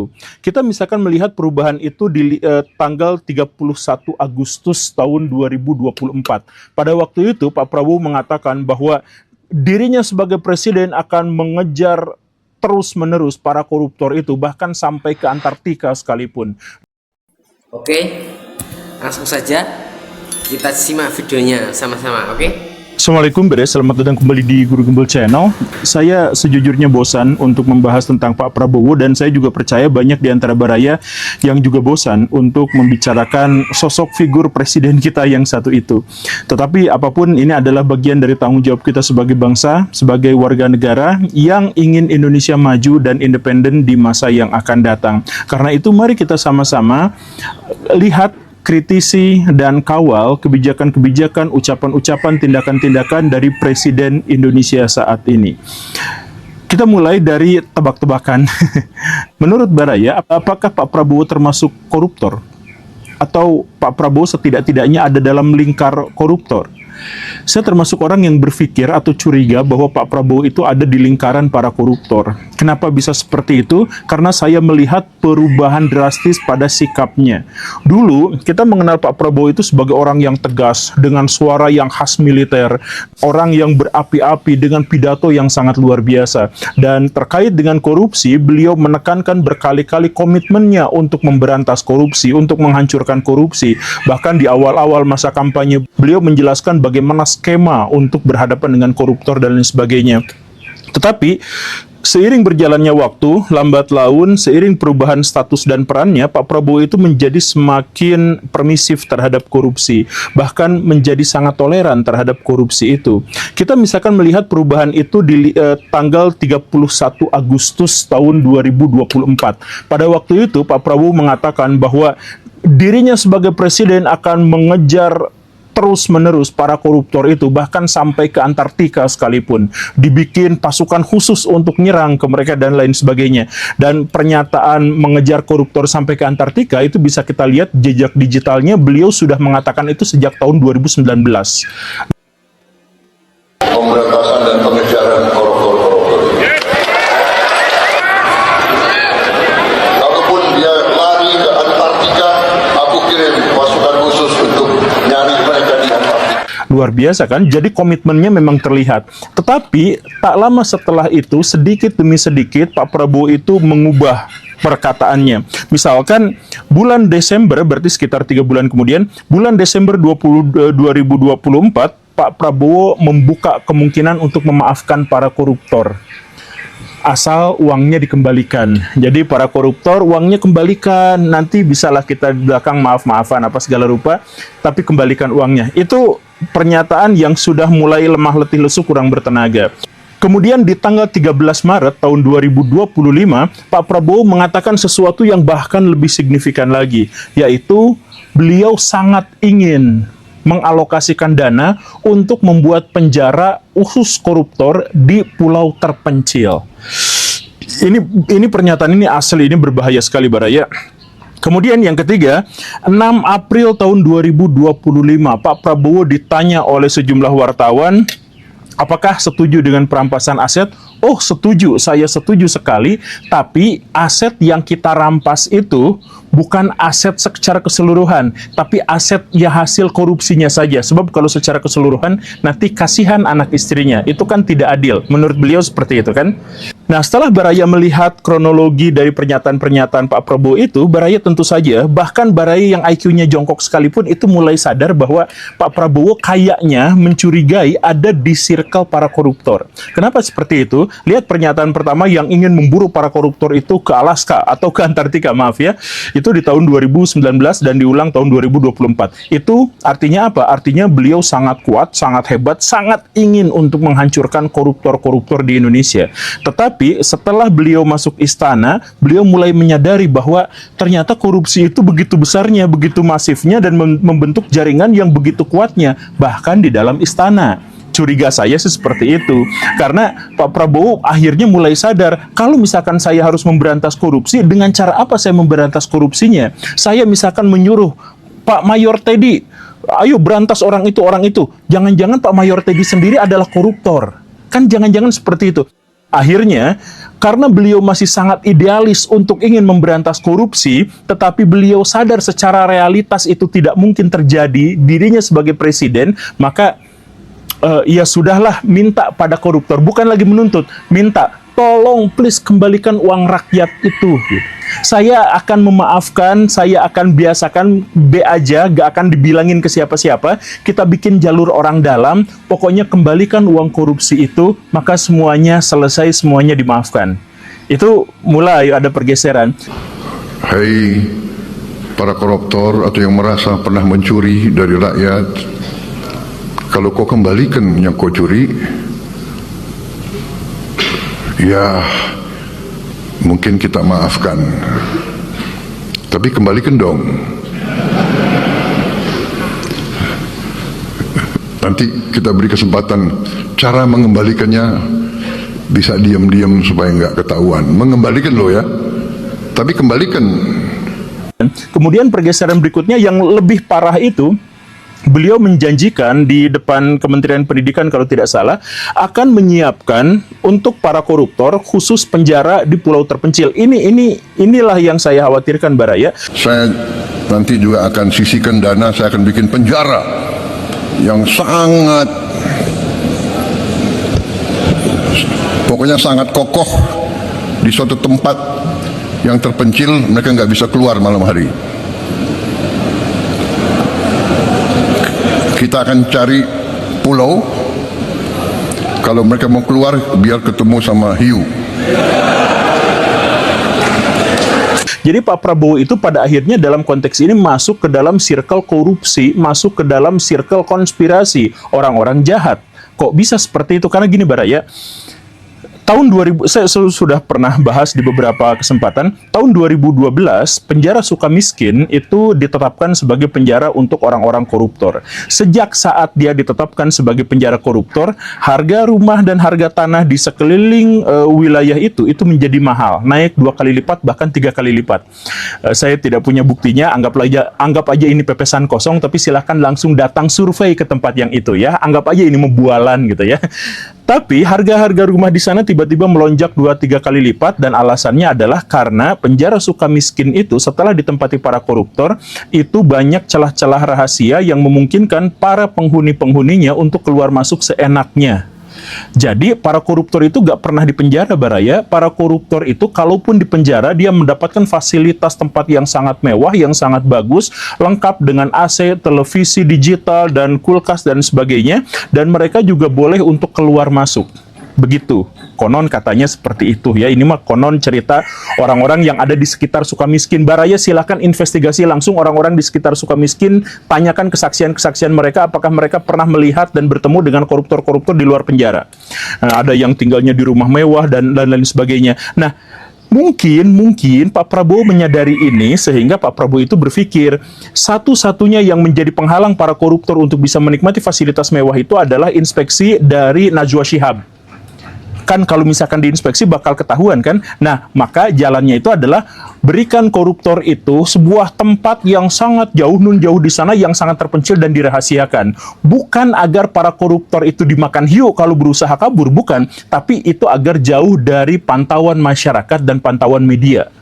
itu. Kita misalkan melihat perubahan itu di tanggal 31 Agustus tahun 2024. Pada waktu itu Pak Prabowo mengatakan bahwa dirinya sebagai presiden akan mengejar terus-menerus para koruptor itu, bahkan sampai ke Antartika sekalipun. Oke, langsung saja kita simak videonya sama-sama, oke? Assalamualaikum Beres, selamat datang kembali di Guru Gembel Channel. Saya sejujurnya bosan untuk membahas tentang Pak Prabowo, dan saya juga percaya banyak di antara baraya yang juga bosan untuk membicarakan sosok figur presiden kita yang satu itu. Tetapi apapun, ini adalah bagian dari tanggung jawab kita sebagai bangsa, sebagai warga negara yang ingin Indonesia maju dan independen di masa yang akan datang. Karena itu mari kita sama-sama lihat, kritisi, dan kawal kebijakan-kebijakan, ucapan-ucapan, tindakan-tindakan dari Presiden Indonesia saat ini. Kita mulai dari tebak-tebakan. Menurut baraya, apakah Pak Prabowo termasuk koruptor? Atau Pak Prabowo setidak-tidaknya ada dalam lingkar koruptor? Saya termasuk orang yang berpikir atau curiga bahwa Pak Prabowo itu ada di lingkaran para koruptor. Kenapa bisa seperti itu? Karena saya melihat perubahan drastis pada sikapnya. Dulu kita mengenal Pak Prabowo itu sebagai orang yang tegas, dengan suara yang khas militer, orang yang berapi-api dengan pidato yang sangat luar biasa. Dan terkait dengan korupsi, beliau menekankan berkali-kali komitmennya untuk memberantas korupsi, untuk menghancurkan korupsi. Bahkan di awal-awal masa kampanye, beliau menjelaskan bagaimana skema untuk berhadapan dengan koruptor dan lain sebagainya. Tetapi seiring berjalannya waktu, lambat laun, seiring perubahan status dan perannya, Pak Prabowo itu menjadi semakin permisif terhadap korupsi, bahkan menjadi sangat toleran terhadap korupsi itu. Kita misalkan melihat perubahan itu di tanggal 31 Agustus tahun 2024. Pada waktu itu Pak Prabowo mengatakan bahwa dirinya sebagai presiden akan mengejar terus-menerus para koruptor itu, bahkan sampai ke Antartika sekalipun. Dibikin pasukan khusus untuk nyerang ke mereka dan lain sebagainya. Dan pernyataan mengejar koruptor sampai ke Antartika itu bisa kita lihat jejak digitalnya, beliau sudah mengatakan itu sejak tahun 2019. Pemberantasan dan pengejaran koruptor-koruptor. Kalaupun dia lari ke Antartika, aku kirim pasukan khusus untuk nyari mereka di Antartika. Luar biasa kan? Jadi komitmennya memang terlihat. Tetapi tak lama setelah itu, sedikit demi sedikit Pak Prabowo itu mengubah perkataannya. Misalkan bulan Desember, berarti sekitar 3 bulan kemudian, bulan Desember 2024, Pak Prabowo membuka kemungkinan untuk memaafkan para koruptor, asal uangnya dikembalikan. Jadi para koruptor, uangnya kembalikan, nanti bisalah kita di belakang maaf-maafan apa segala rupa, tapi kembalikan uangnya. Itu pernyataan yang sudah mulai lemah letih lesu, kurang bertenaga. Kemudian di tanggal 13 Maret tahun 2025, Pak Prabowo mengatakan sesuatu yang bahkan lebih signifikan lagi, yaitu beliau sangat ingin mengalokasikan dana untuk membuat penjara khusus koruptor di pulau terpencil. Ini pernyataan ini asli, ini berbahaya sekali baraya. Kemudian yang ketiga, 6 April tahun 2025, Pak Prabowo ditanya oleh sejumlah wartawan, apakah setuju dengan perampasan aset? Oh, setuju, saya setuju sekali, tapi aset yang kita rampas itu bukan aset secara keseluruhan, tapi aset ya hasil korupsinya saja. Sebab kalau secara keseluruhan, nanti kasihan anak istrinya. Itu kan tidak adil. Menurut beliau seperti itu kan? Nah, setelah baraya melihat kronologi dari pernyataan-pernyataan Pak Prabowo itu, baraya tentu saja, bahkan baraya yang IQ-nya jongkok sekalipun, itu mulai sadar bahwa Pak Prabowo kayaknya mencurigai ada di circle para koruptor. Kenapa seperti itu? Lihat pernyataan pertama, yang ingin memburu para koruptor itu ke Alaska atau ke Antartika, maaf ya. Itu di tahun 2019 dan diulang tahun 2024. Itu artinya apa? Artinya beliau sangat kuat, sangat hebat, sangat ingin untuk menghancurkan koruptor-koruptor di Indonesia. Tetapi setelah beliau masuk istana, beliau mulai menyadari bahwa ternyata korupsi itu begitu besarnya, begitu masifnya, dan membentuk jaringan yang begitu kuatnya, bahkan di dalam istana. Curiga saya sih seperti itu. Karena Pak Prabowo akhirnya mulai sadar, kalau misalkan saya harus memberantas korupsi, dengan cara apa saya memberantas korupsinya? Saya misalkan menyuruh Pak Mayor Teddy, ayo berantas orang itu, orang itu. Jangan-jangan Pak Mayor Teddy sendiri adalah koruptor. Kan jangan-jangan seperti itu. Akhirnya, karena beliau masih sangat idealis untuk ingin memberantas korupsi, tetapi beliau sadar secara realitas itu tidak mungkin terjadi, dirinya sebagai presiden, maka ya sudahlah, minta pada koruptor, bukan lagi menuntut, minta, tolong please kembalikan uang rakyat itu. Saya akan memaafkan, saya akan biasakan B aja, gak akan dibilangin ke siapa-siapa, kita bikin jalur orang dalam, pokoknya kembalikan uang korupsi itu, maka semuanya selesai, semuanya dimaafkan. Itu mulai ada pergeseran. Hai para koruptor atau yang merasa pernah mencuri dari rakyat, kalau kau kembalikan yang kau curi, ya mungkin kita maafkan, tapi kembalikan dong. Nanti kita beri kesempatan cara mengembalikannya, bisa diam-diam supaya nggak ketahuan. Mengembalikan loh ya, tapi kembalikan. Kemudian pergeseran berikutnya yang lebih parah itu, beliau menjanjikan di depan Kementerian Pendidikan kalau tidak salah akan menyiapkan untuk para koruptor khusus penjara di pulau terpencil. Inilah yang saya khawatirkan, Baraya. Saya nanti juga akan sisihkan dana, saya akan bikin penjara yang sangat, pokoknya sangat kokoh di suatu tempat yang terpencil, mereka nggak bisa keluar malam hari. Kita akan cari pulau, kalau mereka mau keluar biar ketemu sama hiu. Jadi Pak Prabowo itu pada akhirnya dalam konteks ini masuk ke dalam circle korupsi, masuk ke dalam circle konspirasi, orang-orang jahat. Kok bisa seperti itu? Karena gini, Baraya, tahun 2000, saya sudah pernah bahas di beberapa kesempatan, tahun 2012 penjara Sukamiskin itu ditetapkan sebagai penjara untuk orang-orang koruptor. Sejak saat dia ditetapkan sebagai penjara koruptor, harga rumah dan harga tanah di sekeliling wilayah itu menjadi mahal, naik 2 kali lipat bahkan 3 kali lipat. Saya tidak punya buktinya, anggap aja ini pepesan kosong, tapi silahkan langsung datang survei ke tempat yang itu ya, anggap aja ini membualan gitu ya. Tapi harga-harga rumah di sana tiba-tiba melonjak 2-3 kali lipat, dan alasannya adalah karena penjara Sukamiskin itu setelah ditempati para koruptor, itu banyak celah-celah rahasia yang memungkinkan para penghuni-penghuninya untuk keluar masuk seenaknya. Jadi para koruptor itu gak pernah dipenjara, Baraya. Para koruptor itu kalaupun dipenjara, dia mendapatkan fasilitas tempat yang sangat mewah, yang sangat bagus, lengkap dengan AC, televisi digital, dan kulkas dan sebagainya. Dan mereka juga boleh untuk keluar masuk. Begitu, konon katanya seperti itu ya. Ini mah konon cerita orang-orang yang ada di sekitar Sukamiskin. Baraya silakan investigasi langsung orang-orang di sekitar Sukamiskin, tanyakan kesaksian-kesaksian mereka, apakah mereka pernah melihat dan bertemu dengan koruptor-koruptor di luar penjara. Nah, ada yang tinggalnya di rumah mewah dan lain sebagainya. Nah, mungkin Pak Prabowo menyadari ini, sehingga Pak Prabowo itu berpikir satu-satunya yang menjadi penghalang para koruptor untuk bisa menikmati fasilitas mewah itu adalah inspeksi dari Najwa Shihab. Kan kalau misalkan diinspeksi bakal ketahuan kan. Nah, maka jalannya itu adalah berikan koruptor itu sebuah tempat yang sangat jauh, nun jauh di sana, yang sangat terpencil dan dirahasiakan. Bukan agar para koruptor itu dimakan hiu kalau berusaha kabur, bukan. Tapi itu agar jauh dari pantauan masyarakat dan pantauan media.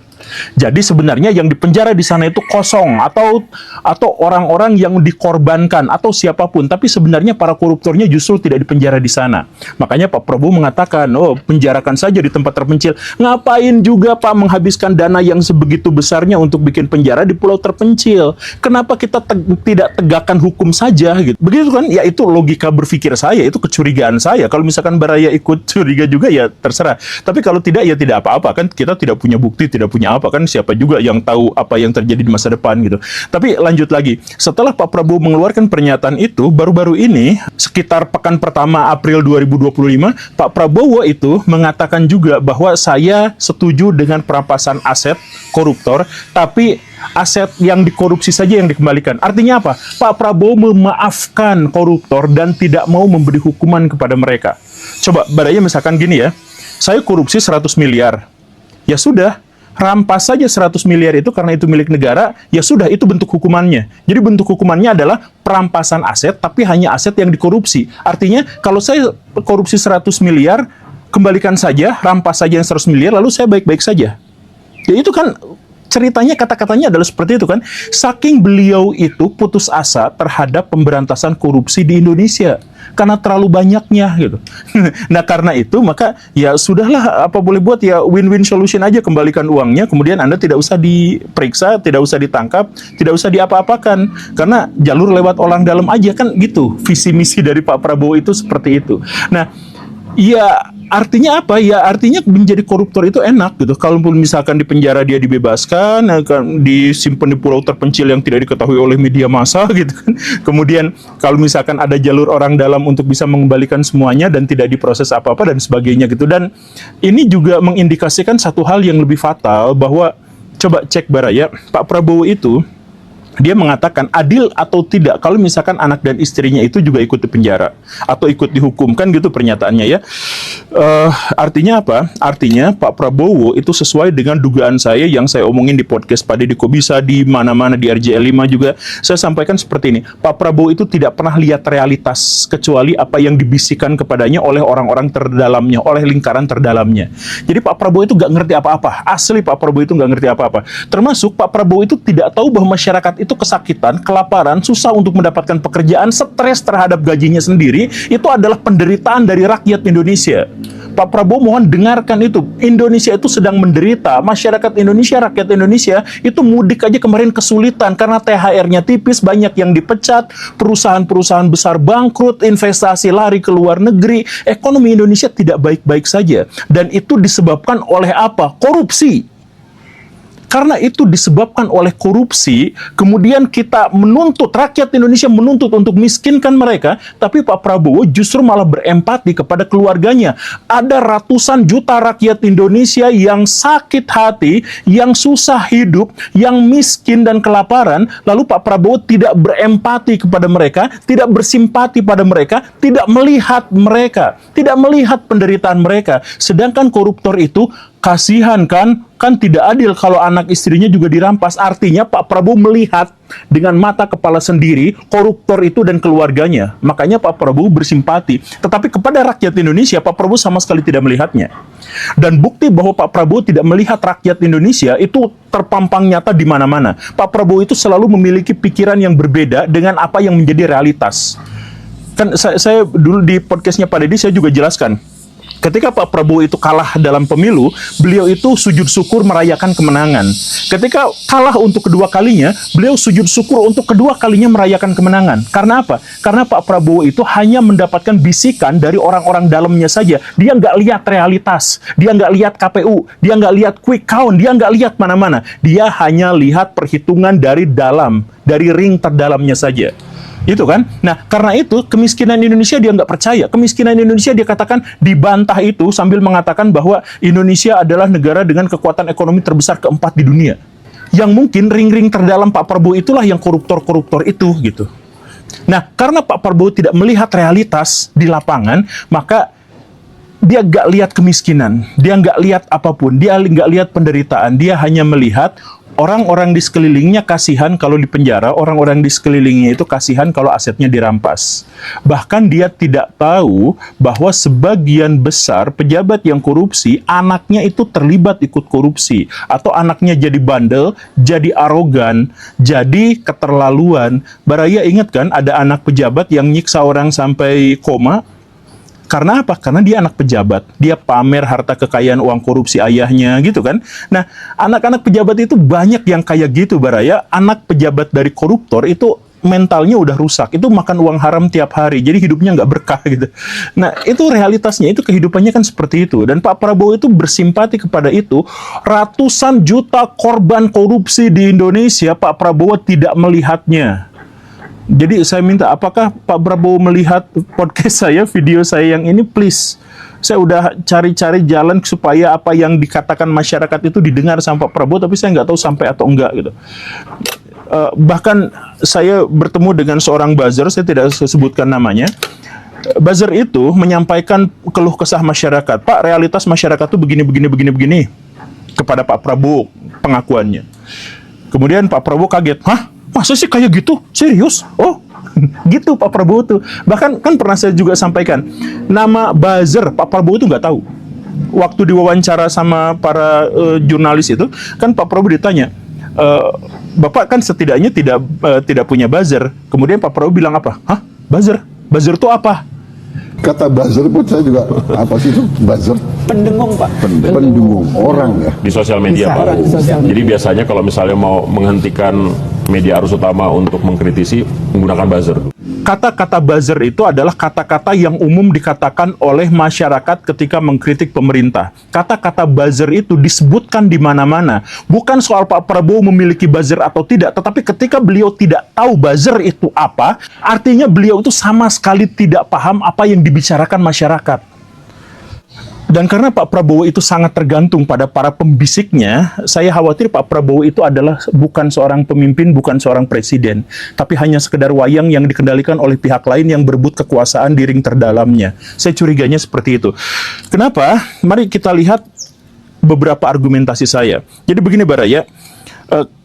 Jadi sebenarnya yang dipenjara di sana itu kosong, atau orang-orang yang dikorbankan atau siapapun, tapi sebenarnya para koruptornya justru tidak dipenjara di sana. Makanya Pak Prabowo mengatakan, oh penjarakan saja di tempat terpencil. Ngapain juga Pak menghabiskan dana yang sebegitu besarnya untuk bikin penjara di pulau terpencil? Kenapa kita tidak tegakkan hukum saja gitu? Begitu kan? Ya itu logika berpikir saya, itu kecurigaan saya. Kalau misalkan Baraya ikut curiga juga ya terserah. Tapi kalau tidak ya tidak apa-apa, kan kita tidak punya bukti, tidak punya apa, kan siapa juga yang tahu apa yang terjadi di masa depan gitu. Tapi lanjut lagi, setelah Pak Prabowo mengeluarkan pernyataan itu, baru-baru ini sekitar pekan pertama April 2025, Pak Prabowo itu mengatakan juga bahwa saya setuju dengan perampasan aset koruptor, tapi aset yang dikorupsi saja yang dikembalikan. Artinya apa? Pak Prabowo memaafkan koruptor dan tidak mau memberi hukuman kepada mereka. Coba Baraya misalkan gini ya, saya korupsi 100 miliar. Ya sudah, rampas saja 100 miliar itu karena itu milik negara, ya sudah, itu bentuk hukumannya. Jadi bentuk hukumannya adalah perampasan aset, tapi hanya aset yang dikorupsi. Artinya kalau saya korupsi 100 miliar, kembalikan saja, rampas saja yang 100 miliar, lalu saya baik-baik saja. Ya itu kan ceritanya, kata-katanya adalah seperti itu kan. Saking beliau itu putus asa terhadap pemberantasan korupsi di Indonesia karena terlalu banyaknya gitu. Nah karena itu maka ya sudahlah, apa boleh buat, ya win-win solution aja, kembalikan uangnya, kemudian Anda tidak usah diperiksa, tidak usah ditangkap, tidak usah diapa-apakan, karena jalur lewat orang dalam aja kan gitu. Visi misi dari Pak Prabowo itu seperti itu. Nah ya artinya apa? Ya artinya menjadi koruptor itu enak gitu. Kalaupun misalkan di penjara dia dibebaskan, disimpan di pulau terpencil yang tidak diketahui oleh media massa gitu kan. Kemudian kalau misalkan ada jalur orang dalam untuk bisa mengembalikan semuanya dan tidak diproses apa-apa dan sebagainya gitu. Dan ini juga mengindikasikan satu hal yang lebih fatal, bahwa coba cek Baraya, Pak Prabowo itu dia mengatakan adil atau tidak kalau misalkan anak dan istrinya itu juga ikut di penjara atau ikut dihukum, kan gitu pernyataannya ya. Artinya apa? Artinya Pak Prabowo itu sesuai dengan dugaan saya yang saya omongin di podcast Pak Deddy Kobisa, di mana-mana, di RJL 5 juga saya sampaikan seperti ini. Pak Prabowo itu tidak pernah lihat realitas kecuali apa yang dibisikkan kepadanya oleh orang-orang terdalamnya, oleh lingkaran terdalamnya. Jadi Pak Prabowo itu nggak ngerti apa-apa. Asli Pak Prabowo itu nggak ngerti apa-apa. Termasuk Pak Prabowo itu tidak tahu bahwa masyarakat itu kesakitan, kelaparan, susah untuk mendapatkan pekerjaan, stres terhadap gajinya sendiri, itu adalah penderitaan dari rakyat Indonesia. Pak Prabowo mohon dengarkan itu. Indonesia itu sedang menderita. Masyarakat Indonesia, rakyat Indonesia itu mudik aja kemarin kesulitan karena THR-nya tipis, banyak yang dipecat, perusahaan-perusahaan besar bangkrut, investasi lari ke luar negeri, ekonomi Indonesia tidak baik-baik saja. Dan itu disebabkan oleh apa? Korupsi. Karena itu disebabkan oleh korupsi, kemudian kita menuntut, rakyat Indonesia menuntut untuk miskinkan mereka, tapi Pak Prabowo justru malah berempati kepada keluarganya. Ada ratusan juta rakyat Indonesia yang sakit hati, yang susah hidup, yang miskin dan kelaparan, lalu Pak Prabowo tidak berempati kepada mereka, tidak bersimpati pada mereka, tidak melihat mereka, tidak melihat penderitaan mereka. Sedangkan koruptor itu kasihan kan tidak adil kalau anak istrinya juga dirampas. Artinya Pak Prabowo melihat dengan mata kepala sendiri koruptor itu dan keluarganya. Makanya Pak Prabowo bersimpati. Tetapi kepada rakyat Indonesia, Pak Prabowo sama sekali tidak melihatnya. Dan bukti bahwa Pak Prabowo tidak melihat rakyat Indonesia itu terpampang nyata di mana-mana. Pak Prabowo itu selalu memiliki pikiran yang berbeda dengan apa yang menjadi realitas. Kan saya dulu di podcastnya Pak Deddy saya juga jelaskan. Ketika Pak Prabowo itu kalah dalam pemilu, beliau itu sujud syukur merayakan kemenangan. Ketika kalah untuk kedua kalinya, beliau sujud syukur untuk kedua kalinya merayakan kemenangan. Karena apa? Karena Pak Prabowo itu hanya mendapatkan bisikan dari orang-orang dalamnya saja. Dia nggak lihat realitas, dia nggak lihat KPU, dia nggak lihat quick count, dia nggak lihat mana-mana. Dia hanya lihat perhitungan dari dalam, dari ring terdalamnya saja. Itu kan? Nah, karena itu kemiskinan Indonesia dia nggak percaya. Kemiskinan Indonesia dia katakan dibantah itu sambil mengatakan bahwa Indonesia adalah negara dengan kekuatan ekonomi terbesar keempat di dunia. Yang mungkin ring-ring terdalam Pak Prabowo itulah yang koruptor-koruptor itu gitu. Nah, karena Pak Prabowo tidak melihat realitas di lapangan, maka dia nggak lihat kemiskinan, dia nggak lihat apapun, dia nggak lihat penderitaan, dia hanya melihat orang-orang di sekelilingnya kasihan kalau di penjara, orang-orang di sekelilingnya itu kasihan kalau asetnya dirampas. Bahkan dia tidak tahu bahwa sebagian besar pejabat yang korupsi, anaknya itu terlibat ikut korupsi. Atau anaknya jadi bandel, jadi arogan, jadi keterlaluan. Baraya ingat kan ada anak pejabat yang nyiksa orang sampai koma? Karena apa? Karena dia anak pejabat. Dia pamer harta kekayaan uang korupsi ayahnya gitu kan. Nah, anak-anak pejabat itu banyak yang kayak gitu Baraya. Anak pejabat dari koruptor itu mentalnya udah rusak. Itu makan uang haram tiap hari. Jadi hidupnya nggak berkah gitu. Nah, itu realitasnya. Itu kehidupannya kan seperti itu. Dan Pak Prabowo itu bersimpati kepada itu. Ratusan juta korban korupsi di Indonesia, Pak Prabowo tidak melihatnya. Jadi saya minta, apakah Pak Prabowo melihat podcast saya, video saya yang ini, please. Saya udah cari-cari jalan supaya apa yang dikatakan masyarakat itu didengar sama Pak Prabowo, tapi saya nggak tahu sampai atau enggak gitu. Bahkan saya bertemu dengan seorang buzzer, saya tidak sebutkan namanya. Buzzer itu menyampaikan keluh kesah masyarakat. Pak, realitas masyarakat itu begini. Kepada Pak Prabowo pengakuannya. Kemudian Pak Prabowo kaget, hah? Masa sih kayak gitu? Serius? Oh, gitu Pak Prabowo tuh. Bahkan kan pernah saya juga sampaikan, nama buzzer Pak Prabowo itu nggak tahu. waktu diwawancara sama para jurnalis itu, kan Pak Prabowo ditanya, Bapak kan setidaknya tidak punya buzzer. Kemudian Pak Prabowo bilang apa? Hah? Buzzer? Buzzer itu apa? Kata buzzer pun saya juga, apa sih itu buzzer? Pendengung, Pak. Pendengung orang ya. Di sosial media, Pak. Jadi biasanya kalau misalnya mau menghentikan media arus utama untuk mengkritisi, menggunakan buzzer. Kata-kata buzzer itu adalah kata-kata yang umum dikatakan oleh masyarakat ketika mengkritik pemerintah. Kata-kata buzzer itu disebutkan di mana-mana. Bukan soal Pak Prabowo memiliki buzzer atau tidak, tetapi ketika beliau tidak tahu buzzer itu apa, artinya beliau itu sama sekali tidak paham apa yang dibicarakan masyarakat. Dan karena Pak Prabowo itu sangat tergantung pada para pembisiknya, saya khawatir Pak Prabowo itu adalah bukan seorang pemimpin, bukan seorang presiden, tapi hanya sekedar wayang yang dikendalikan oleh pihak lain yang berebut kekuasaan di ring terdalamnya. Saya curiganya seperti itu. Kenapa? Mari kita lihat beberapa argumentasi saya. Jadi begini Baraya,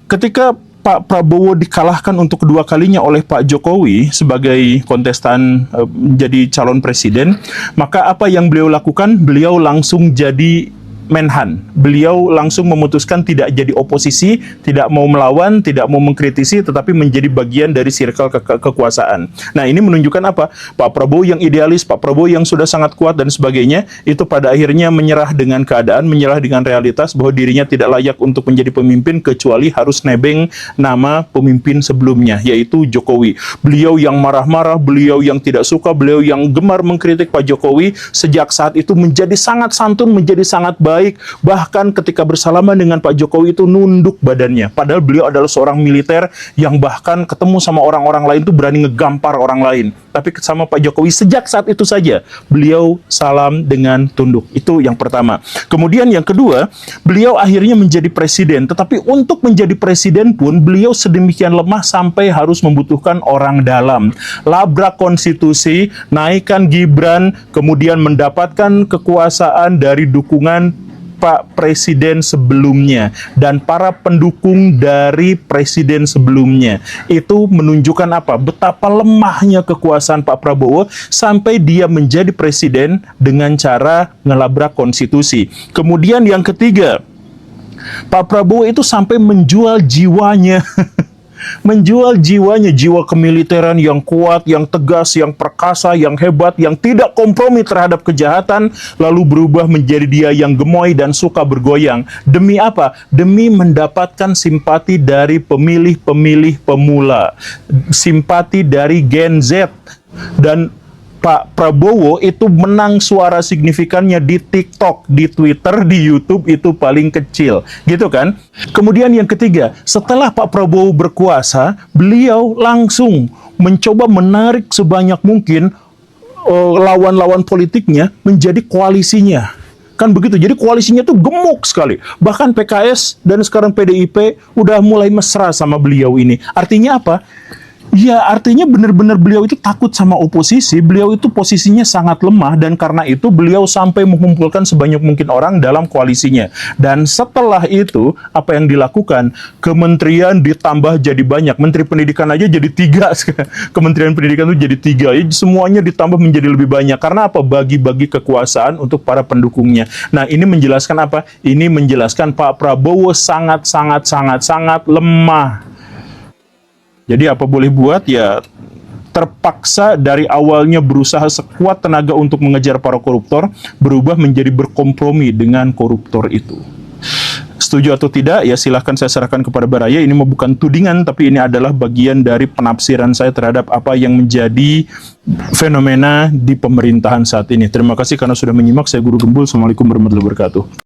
ketika Pak Prabowo dikalahkan untuk kedua kalinya oleh Pak Jokowi sebagai kontestan menjadi calon presiden, maka apa yang beliau lakukan? Beliau langsung jadi Menhan. Beliau langsung memutuskan tidak jadi oposisi, tidak mau melawan, tidak mau mengkritisi, tetapi menjadi bagian dari circle kekuasaan. Nah, ini menunjukkan apa? Pak Prabowo yang idealis, Pak Prabowo yang sudah sangat kuat dan sebagainya, itu pada akhirnya menyerah dengan keadaan, menyerah dengan realitas bahwa dirinya tidak layak untuk menjadi pemimpin kecuali harus nebeng nama pemimpin sebelumnya, yaitu Jokowi. Beliau yang marah-marah, beliau yang tidak suka, beliau yang gemar mengkritik Pak Jokowi, sejak saat itu menjadi sangat santun, menjadi sangat baik. Bahkan ketika bersalaman dengan Pak Jokowi itu nunduk badannya. Padahal beliau adalah seorang militer yang bahkan ketemu sama orang-orang lain itu berani ngegampar orang lain. Tapi sama Pak Jokowi sejak saat itu saja beliau salam dengan tunduk. Itu yang pertama. Kemudian yang kedua, beliau akhirnya menjadi presiden. Tetapi untuk menjadi presiden pun beliau sedemikian lemah sampai harus membutuhkan orang dalam. Labrak konstitusi, naikkan Gibran, kemudian mendapatkan kekuasaan dari dukungan Pak Presiden sebelumnya dan para pendukung dari Presiden sebelumnya. Itu menunjukkan apa? Betapa lemahnya kekuasaan Pak Prabowo sampai dia menjadi presiden dengan cara ngelabrak konstitusi. Kemudian yang ketiga, Pak Prabowo itu sampai menjual jiwanya. Menjual jiwanya, jiwa kemiliteran yang kuat, yang tegas, yang perkasa, yang hebat, yang tidak kompromi terhadap kejahatan, lalu berubah menjadi dia yang gemoy dan suka bergoyang. Demi apa? Demi mendapatkan simpati dari pemilih-pemilih pemula, simpati dari Gen Z. Dan Pak Prabowo itu menang suara signifikannya di TikTok, di Twitter, di YouTube itu paling kecil, gitu kan? Kemudian yang ketiga, setelah Pak Prabowo berkuasa, beliau langsung mencoba menarik sebanyak mungkin lawan-lawan politiknya menjadi koalisinya. Kan begitu, jadi koalisinya tuh gemuk sekali. Bahkan PKS dan sekarang PDIP udah mulai mesra sama beliau ini. Artinya apa? Ya, artinya benar-benar beliau itu takut sama oposisi, beliau itu posisinya sangat lemah, dan karena itu beliau sampai mengumpulkan sebanyak mungkin orang dalam koalisinya. Dan setelah itu, apa yang dilakukan? Kementerian ditambah jadi banyak, Menteri Pendidikan aja jadi 3, Kementerian Pendidikan itu jadi 3, semuanya ditambah menjadi lebih banyak. Karena apa? Bagi-bagi kekuasaan untuk para pendukungnya. Nah, ini menjelaskan apa? Ini menjelaskan Pak Prabowo sangat lemah. Jadi apa boleh buat, ya terpaksa dari awalnya berusaha sekuat tenaga untuk mengejar para koruptor, berubah menjadi berkompromi dengan koruptor itu. Setuju atau tidak, ya silahkan saya serahkan kepada Baraya. Ini bukan tudingan, tapi ini adalah bagian dari penafsiran saya terhadap apa yang menjadi fenomena di pemerintahan saat ini. Terima kasih karena sudah menyimak. Saya Guru Gembul. Assalamualaikum warahmatullahi wabarakatuh.